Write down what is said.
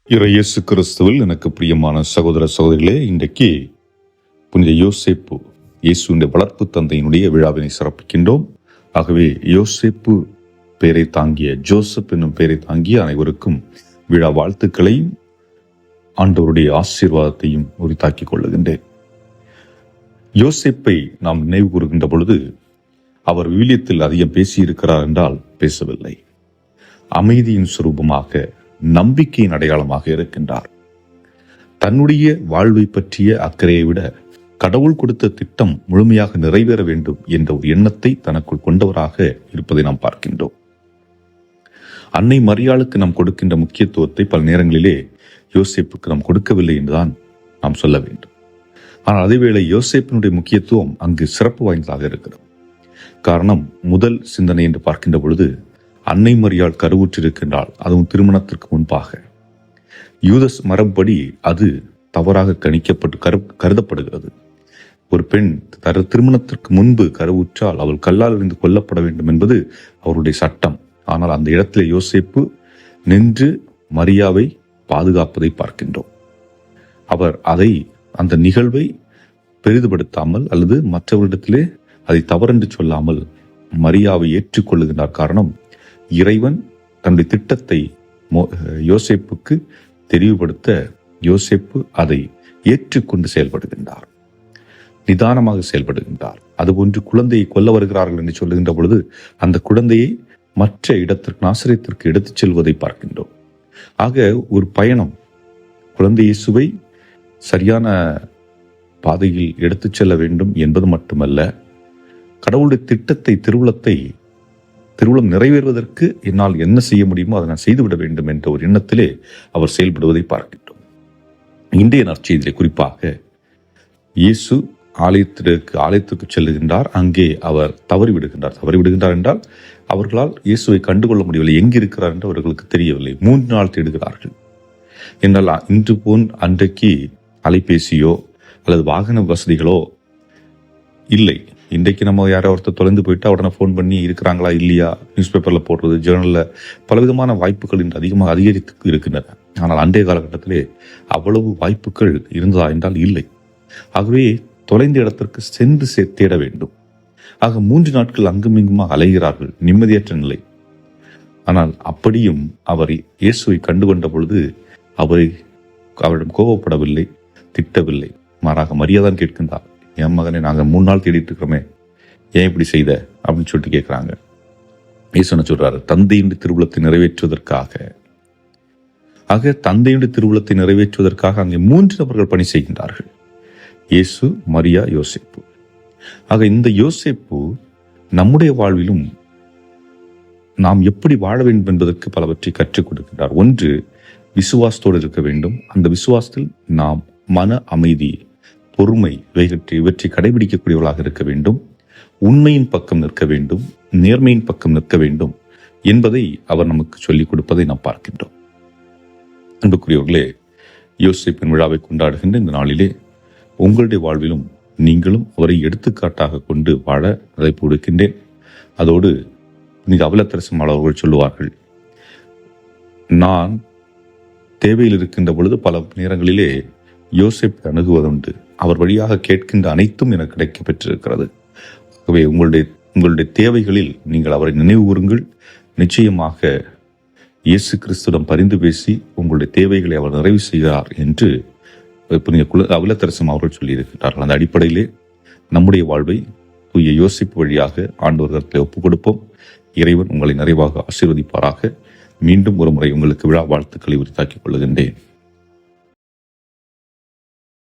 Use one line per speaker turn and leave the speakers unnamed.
இயேசு கிறிஸ்துவில் எனக்கு பிரியமான சகோதர சகோதரிகளே, இன்றைக்கு புனித யோசேப்பு இயேசுவின் வளர்ப்பு தந்தையினுடைய விழாவினை சிறப்பிக்கின்றோம். ஆகவே யோசேப்பு பெயரை தாங்கிய, ஜோசப் என்னும் பெயரை தாங்கிய அனைவருக்கும் விழா வாழ்த்துக்களையும் ஆண்டவருடைய ஆசீர்வாதத்தையும் உரித்தாக்கிக் கொள்ளுகின்றேன். யோசேப்பை நாம் நினைவு கூறுகின்ற பொழுது அவர் விவிலியத்தில் அதிகம் பேசியிருக்கிறார் என்றால் பேசவில்லை. அமைதியின் சுரூபமாக, நம்பிக்கையின் அடையாளமாக இருக்கின்றார். தன்னுடைய வாழ்வை பற்றிய அக்கறையை விட கடவுள் கொடுத்த திட்டம் முழுமையாக நிறைவேற வேண்டும் என்ற ஒரு எண்ணத்தை தனக்குள் கொண்டவராக இருப்பதை நாம் பார்க்கின்றோம். அன்னை மரியாளுக்கு நாம் கொடுக்கின்ற முக்கியத்துவத்தை பல நேரங்களிலே யோசேப்புக்கு நாம் கொடுக்கவில்லை என்றுதான் நாம் சொல்ல வேண்டும். ஆனால் அதேவேளை யோசேப்பினுடைய முக்கியத்துவம் அங்கு சிறப்பு வாய்ந்ததாக இருக்கிறது. காரணம், முதல் சிந்தனை என்று பார்க்கின்ற பொழுது அன்னை மரியாள் கருவுற்றிருக்கின்றாள். அதுவும் திருமணத்திற்கு முன்பாக. யூதஸ் மரபுப்படி அது தவறாக கணிக்கப்பட்டு கருதப்படுகிறது. ஒரு பெண் திருமணத்திற்கு முன்பு கருவுற்றால் அவள் கல்லால் எறிந்து கொல்லப்பட வேண்டும் என்பது அவருடைய சட்டம். ஆனால் அந்த இடத்திலே யோசேப்பு நின்று மரியாவை பாதுகாப்பதை பார்க்கின்றோம். அவர் அந்த நிகழ்வை பெரிதுபடுத்தாமல் அல்லது மற்றவரிடத்திலே அதை தவறென்று சொல்லாமல் மரியாவை ஏற்றுக்கொள்ளுகின்றார். காரணம், இறைவன் தன்னுடைய திட்டத்தை யோசேப்புக்கு தெரிவுபடுத்த யோசேப்பு அதை ஏற்றுக்கொண்டு செயல்படுகின்றார், நிதானமாக செயல்படுகின்றார். அதுபோன்று குழந்தையை கொல்ல வருகிறார்கள் என்று சொல்லுகின்ற பொழுது அந்த குழந்தையை மற்ற இடத்திற்கு, நாசரேத்திற்கு எடுத்துச் செல்வதை பார்க்கின்றோம். ஆக ஒரு பயணம், குழந்தை இயேசுவை சரியான பாதையில் எடுத்துச் செல்ல வேண்டும் என்பது மட்டுமல்ல, கடவுளுடைய திட்டத்தை, திருவுளம் நிறைவேறுவதற்கு என்னால் என்ன செய்ய முடியுமோ அதை நான் செய்துவிட வேண்டும் என்ற ஒரு எண்ணத்திலே அவர் செயல்படுவதை பார்க்கின்றோம். இன்றைய நற்செய்தியிலே குறிப்பாக இயேசு ஆலயத்திற்கு செல்லுகின்றார். அங்கே அவர் தவறிவிடுகின்றார் என்றால் அவர்களால் இயேசுவை கண்டுகொள்ள முடியவில்லை. எங்கிருக்கிறார் என்று அவர்களுக்கு தெரியவில்லை. 3 நாள் தேடுகிறார்கள். என்னால் இன்று அன்றைக்கு அலைபேசியோ அல்லது வாகன வசதிகளோ இல்லை. இன்றைக்கு நம்ம யாரோ ஒருத்தர் தொலைந்து போயிட்டா உடனே ஃபோன் பண்ணி இருக்கிறாங்களா இல்லையா, நியூஸ் பேப்பரில் போடுறது, ஜேர்னலில் பலவிதமான வாய்ப்புகள் இன்று அதிகமாக அதிகரித்து இருக்கின்றன. ஆனால் அன்றைய காலகட்டத்திலே அவ்வளவு வாய்ப்புகள் இருந்ததா என்றால் இல்லை. ஆகவே தொலைந்த இடத்திற்கு சென்று தேட வேண்டும். ஆக 3 நாட்கள் அங்கும் இங்குமாக அலைகிறார்கள், நிம்மதியற்ற நிலை. ஆனால் அப்படியும் அவர் இயேசுவை கண்டுகொண்ட பொழுது அவரிடம் கோபப்படவில்லை, திட்டவில்லை. மாறாக மரியாதான் கேட்கின்றார். என் மகனை நாங்கள் 3 நாள் தேடிட்டு இருக்கிறோமே, ஏன் இப்படி செய்த அப்படின்னு சொல்லிட்டு கேட்கிறாங்க. இயேசு சொல்றாரு, தந்தையுடைய திருவுளத்தை நிறைவேற்றுவதற்காக. ஆக தந்தையுடைய திருவுளத்தை நிறைவேற்றுவதற்காக அங்கே 3 நபர்கள் பணி செய்கின்றார்கள்: இயேசு, மரியா, யோசேப்பு. ஆக இந்த யோசேப்பு நம்முடைய வாழ்விலும் நாம் எப்படி வாழ வேண்டும் என்பதற்கு பலவற்றை கற்றுக் கொடுக்கின்றார். ஒன்று, விசுவாசத்தோடு இருக்க வேண்டும். அந்த விசுவாசத்தில் நாம் மன அமைதி, பொறுமை இவற்றை கடைபிடிக்கக்கூடியவர்களாக இருக்க வேண்டும். உண்மையின் பக்கம் நிற்க வேண்டும், நேர்மையின் பக்கம் நிற்க வேண்டும் என்பதை அவர் நமக்கு சொல்லிக் கொடுப்பதை நாம் பார்க்கின்றோம். அன்புக்குரியவர்களே, யோசேப்பின் விழாவை கொண்டாடுகின்ற இந்த நாளிலே உங்களுடைய வாழ்விலும் நீங்களும் அவரை எடுத்துக்காட்டாக கொண்டு வாழ அழைப்பு கொடுக்கின்றேன். அதோடு புனித அவிலத்தரசம் அவர்கள் சொல்லுவார்கள், நான் தேவையில் இருக்கின்ற பொழுது பல நேரங்களிலே யோசேப்பை அணுகுவதுண்டு. அவர் வழியாக கேட்கின்ற அனைத்தும் எனக்கு கிடைக்க பெற்றிருக்கிறது. ஆகவே உங்களுடைய தேவைகளில் நீங்கள் அவரை நினைவு கூறுங்கள். நிச்சயமாக இயேசு கிறிஸ்துவிடம் பரிந்து பேசி உங்களுடைய தேவைகளை அவர் நிறைவு செய்கிறார் என்று அவிலத்தரசம் அவர்கள் சொல்லியிருக்கிறார்கள். அந்த அடிப்படையிலே நம்முடைய வாழ்வை தூய யோசிப்பு வழியாக ஆண்டவர்களை ஒப்புக் கொடுப்போம். இறைவன் உங்களை நிறைவாக ஆசீர்வதிப்பாராக. மீண்டும் ஒரு முறை உங்களுக்கு விழா வாழ்த்துக்களை உரித்தாக்கிக் கொள்ளுகின்றேன்.